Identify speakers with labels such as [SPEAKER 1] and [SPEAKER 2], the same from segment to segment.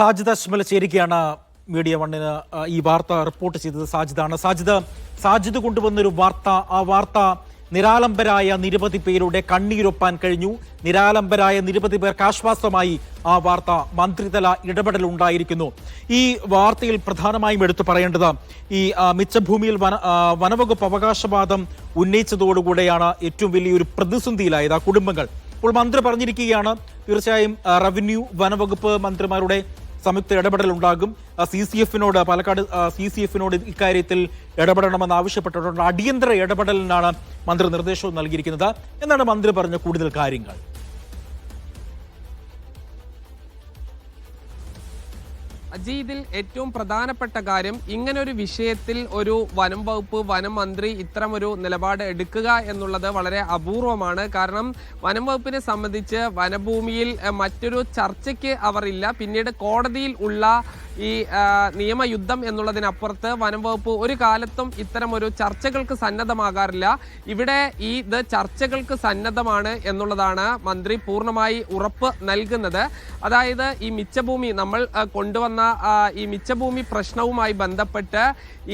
[SPEAKER 1] സാജിദ് അജ്മൽ ചേരുകയാണ് മീഡിയ വണ്ണിന് ഈ വാർത്ത റിപ്പോർട്ട് ചെയ്തത് സാജിദാണ്. സാജിദ് കൊണ്ടുവന്നൊരു വാർത്ത, ആ വാർത്ത നിരാലംബരായ നിരവധി പേരുടെ കണ്ണീരൊപ്പാൻ കഴിഞ്ഞു. നിരാലംബരായ നിരവധി പേർക്ക് ആശ്വാസമായി ആ വാർത്ത മന്ത്രിതല ഇടപെടലുണ്ടായിരിക്കുന്നു. ഈ വാർത്തയിൽ പ്രധാനമായും എടുത്തു പറയേണ്ടത് ഈ മിച്ചഭൂമിയിൽ വനവകുപ്പ് അവകാശവാദം ഉന്നയിച്ചതോടുകൂടെയാണ് ഏറ്റവും വലിയൊരു പ്രതിസന്ധിയിലായത് ആ കുടുംബങ്ങൾ. ഇപ്പോൾ മന്ത്രി പറഞ്ഞിരിക്കുകയാണ്, തീർച്ചയായും റവന്യൂ വനവകുപ്പ് മന്ത്രിമാരുടെ സംയുക്ത ഇടപെടൽ ഉണ്ടാകും. പാലക്കാട് CCF-നോട് ഇക്കാര്യത്തിൽ ഇടപെടണമെന്ന് ആവശ്യപ്പെട്ടിട്ടുണ്ട്. അടിയന്തര ഇടപെടലിനാണ് മന്ത്രി നിർദ്ദേശവും നൽകിയിരിക്കുന്നത്. എന്നാണ് മന്ത്രി പറഞ്ഞ കൂടുതൽ കാര്യങ്ങൾ.
[SPEAKER 2] ഇതിൽ ഏറ്റവും പ്രധാനപ്പെട്ട കാര്യം, ഇങ്ങനൊരു വിഷയത്തിൽ ഒരു വനം വകുപ്പ് വനം മന്ത്രി ഇത്തരമൊരു നിലപാട് എടുക്കുക എന്നുള്ളത് വളരെ അപൂർവമാണ്. കാരണം വനം വകുപ്പിനെ സംബന്ധിച്ച് വനഭൂമിയിൽ മറ്റൊരു ചർച്ചയ്ക്ക് അവർ ഇല്ല. പിന്നീട് കോടതിയിൽ ഉള്ള ഈ നിയമയുദ്ധം എന്നുള്ളതിനപ്പുറത്ത് വനം വകുപ്പ് ഒരു കാലത്തും ഇത്തരമൊരു ചർച്ചകൾക്ക് സന്നദ്ധമാകാറില്ല. ഇവിടെ ഇത് ചർച്ചകൾക്ക് സന്നദ്ധമാണ് എന്നുള്ളതാണ് മന്ത്രി പൂർണ്ണമായി ഉറപ്പ് നൽകുന്നത്. അതായത് ഈ മിച്ചഭൂമി നമ്മൾ കൊണ്ടുവന്ന ഈ മിച്ചഭൂമി പ്രശ്നവുമായി ബന്ധപ്പെട്ട്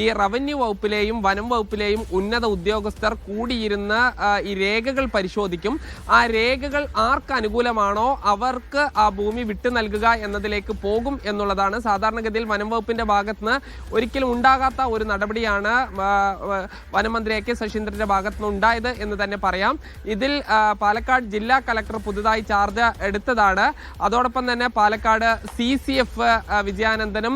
[SPEAKER 2] ഈ റവന്യൂ വകുപ്പിലെയും വനം വകുപ്പിലെയും ഉന്നത ഉദ്യോഗസ്ഥർ കൂടിയിരുന്ന് ഈ രേഖകൾ പരിശോധിക്കും. ആ രേഖകൾ ആർക്ക് അനുകൂലമാണോ അവർക്ക് ആ ഭൂമി വിട്ടു നൽകുക എന്നതിലേക്ക് പോകും എന്നുള്ളതാണ് സാധാരണഗതിയിൽ വനം വകുപ്പിന്റെ ഭാഗത്തുനിന്ന് ഒരിക്കലും ഉണ്ടാകാത്ത ഒരു നടപടിയാണ് വനമന്ത്രി AK ശശീന്ദ്രന്റെ ഭാഗത്തുനിന്ന് ഉണ്ടായത് എന്ന് തന്നെ പറയാം. ഇതിൽ പാലക്കാട് ജില്ലാ കളക്ടർ പുതുതായി ചാർജ് എടുത്തതാണ്. അതോടൊപ്പം തന്നെ പാലക്കാട് CCF വിജയാനന്ദനും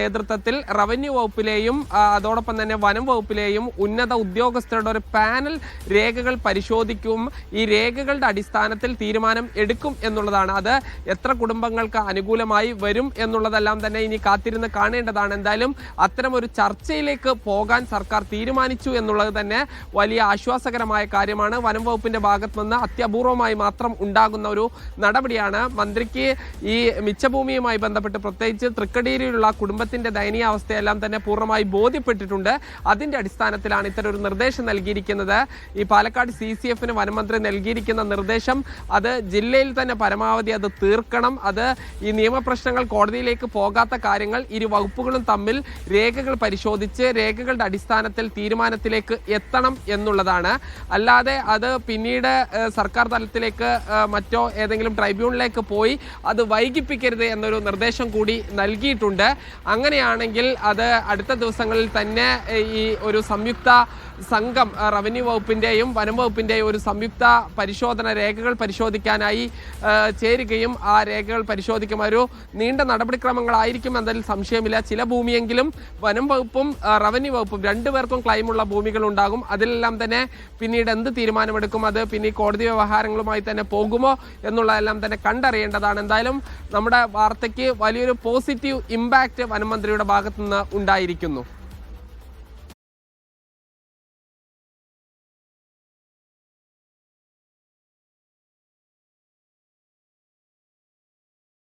[SPEAKER 2] നേതൃത്വത്തിൽ റവന്യൂ വകുപ്പിലെയും അതോടൊപ്പം തന്നെ വനം വകുപ്പിലെയും ഉന്നത ഉദ്യോഗസ്ഥരുടെ ഒരു പാനൽ രേഖകൾ പരിശോധിക്കും. ഈ രേഖകളുടെ അടിസ്ഥാനത്തിൽ തീരുമാനം എടുക്കും എന്നുള്ളതാണ്. അത് എത്ര കുടുംബങ്ങൾക്ക് അനുകൂലമായി വരും എന്നുള്ളതെല്ലാം തന്നെ ഇനി കാത്തിരുന്ന് കാണേണ്ടതാണ്. എന്തായാലും അത്തരമൊരു ചർച്ചയിലേക്ക് പോകാൻ സർക്കാർ തീരുമാനിച്ചു എന്നുള്ളത് തന്നെ വലിയ ആശ്വാസകരമായ കാര്യമാണ്. വനം വകുപ്പിന്റെ ഭാഗത്ത് നിന്ന് അത്യപൂർവമായി മാത്രം ഉണ്ടാകുന്ന ഒരു നടപടിയാണ്. മന്ത്രിക്ക് ഈ മിച്ചഭൂമിയുമായി ബന്ധപ്പെട്ട് പ്രത്യേകിച്ച് തൃക്കടീരിലുള്ള കുടുംബത്തിന്റെ ദയനീയാവസ്ഥയെല്ലാം തന്നെ പൂർണ്ണമായി ബോധ്യപ്പെട്ടിട്ടുണ്ട്. അതിന്റെ അടിസ്ഥാനത്തിലാണ് ഇത്തരം ഒരു നിർദ്ദേശം നൽകിയിരിക്കുന്നത്. ഈ പാലക്കാട് CCF-ന് വനമന്ത്രി നൽകിയിരിക്കുന്ന നിർദ്ദേശം അത് ജില്ലയിൽ തന്നെ പരമാവധി അത് തീർക്കണം. അത് ഈ നിയമപ്രശ്നങ്ങൾ കോടതിയിലേക്ക് പോകാത്ത കാര്യങ്ങൾ ഇരു വകുപ്പുകളും തമ്മിൽ രേഖകൾ പരിശോധിച്ച് രേഖകളുടെ അടിസ്ഥാനത്തിൽ തീരുമാനത്തിലേക്ക് എത്തണം എന്നുള്ളതാണ്. അല്ലാതെ അത് പിന്നീട് സർക്കാർ തലത്തിലേക്ക് മറ്റോ ഏതെങ്കിലും ട്രൈബ്യൂണലിലേക്ക് പോയി അത് വൈകിപ്പിക്കരുത് എന്നൊരു നിർദ്ദേശം കൂടി നൽകിയിട്ടുണ്ട്. അങ്ങനെയാണെങ്കിൽ അത് അടുത്ത ദിവസങ്ങളിൽ തന്നെ ഈ ഒരു സംയുക്ത സംഘം റവന്യൂ വകുപ്പിന്റെയും വനം വകുപ്പിന്റെയും ഒരു സംയുക്ത പരിശോധന രേഖകൾ പരിശോധിക്കാനായി ചേരുകയും ആ രേഖകൾ പരിശോധിക്കും. ഒരു നീണ്ട നടപടിക്രമങ്ങളായിരിക്കും എന്നതിൽ സംശയമില്ല. ചില ഭൂമിയെങ്കിലും വനം വകുപ്പും റവന്യൂ വകുപ്പും രണ്ടുപേർക്കും ക്ലെയിമുള്ള ഭൂമികൾ ഉണ്ടാകും. അതിലെല്ലാം തന്നെ പിന്നീട് എന്ത് തീരുമാനമെടുക്കും, അത് പിന്നെ കോടതി വ്യവഹാരങ്ങളുമായി തന്നെ പോകുമോ എന്നുള്ളതെല്ലാം തന്നെ കണ്ടറിയേണ്ടതാണ്. എന്തായാലും നമ്മുടെ വാർത്തയ്ക്ക് വലിയൊരു പോസിറ്റീവ് ഇമ്പാക്റ്റ് വനം മന്ത്രിയുടെ ഭാഗത്തുനിന്ന് ഉണ്ടായിരിക്കുന്നു.